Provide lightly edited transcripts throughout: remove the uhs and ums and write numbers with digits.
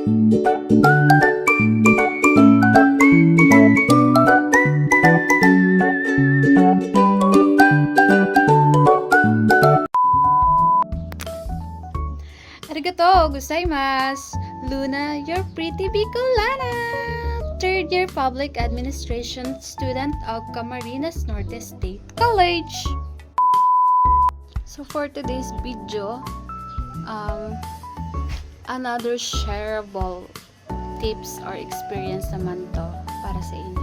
Arigato gozaimasu! Luna, your pretty Bicolana! Third year public administration student of Camarines Norte State College. So for today's video, another shareable tips or experience naman to para sa inyo.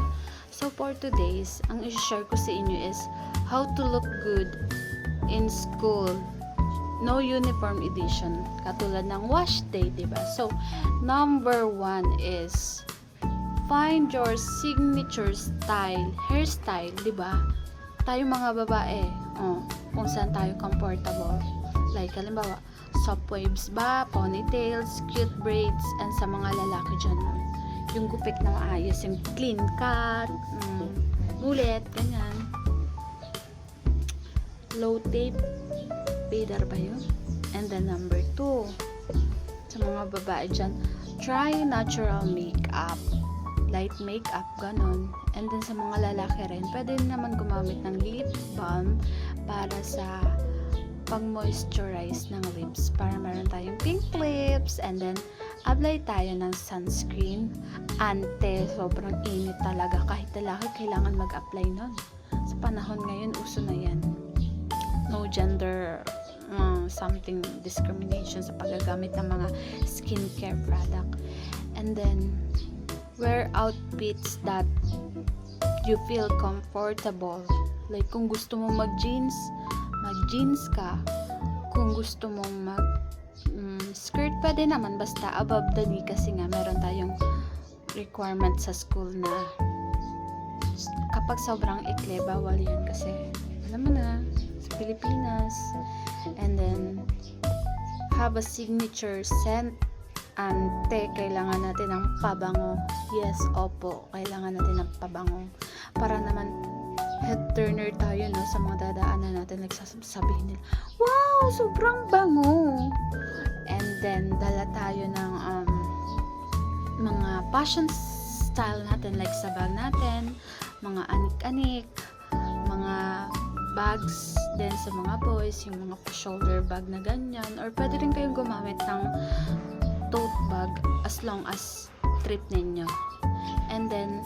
So for today's, ang i-share ko sa inyo is how to look good in school. No uniform edition. Katulad ng wash day, diba? So, number 1 is find your signature style, hairstyle, diba? Tayo mga babae, kung saan tayo comfortable. Like, halimbawa, soft waves ba, ponytails, cute braids, and sa mga lalaki dyan, yung gupit na maayos, yung clean cut, gulit, ganyan. Low tape, fader ba yun? And then number 2, sa mga babae dyan, try natural makeup, light makeup, ganon. And then sa mga lalaki rin, pwede naman gumamit ng lip balm para sa pag-moisturize ng lips, para meron tayong pink lips. And then apply tayo ng sunscreen. Ante, sobrang init talaga, kahit lalaki kailangan mag-apply nun. Sa panahon ngayon, uso na yan. No gender something discrimination sa paggagamit ng mga skincare product. And then wear outfits that you feel comfortable. Like kung gusto mo mag-jeans ka. Kung gusto mong skirt, pwede naman, basta above the knee, kasi nga meron tayong requirement sa school na kapag sobrang ikli, bawal yan kasi alam mo na, Pilipinas. And then have a signature scent. Ante, kailangan natin ng pabango. Yes, opo, kailangan natin ng pabango para naman head turner tayo, no, sa mga dadaanan natin. Nagsasabihin nila, wow, sobrang bango. And then dala tayo ng mga fashion style natin, like sa bag natin, mga anik-anik, mga bags din sa mga boys, yung mga shoulder bag na ganyan, or pwede rin kayong gumamit ng tote bag as long as trip ninyo. And then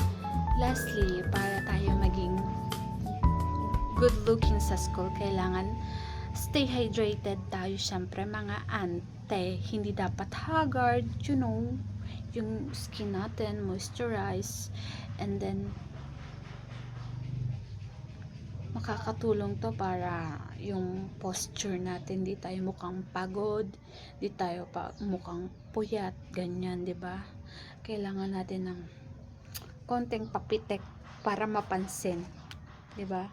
lastly, para tayo maging good looking sa school, kailangan stay hydrated tayo, syempre mga ante. Hindi dapat haggard, you know, yung skin natin moisturize. And then makakatulong to para yung posture natin, di tayo mukhang pagod, di tayo mukhang puyat, ganyan, di ba? Kailangan natin ng konting papitek para mapansin, di ba?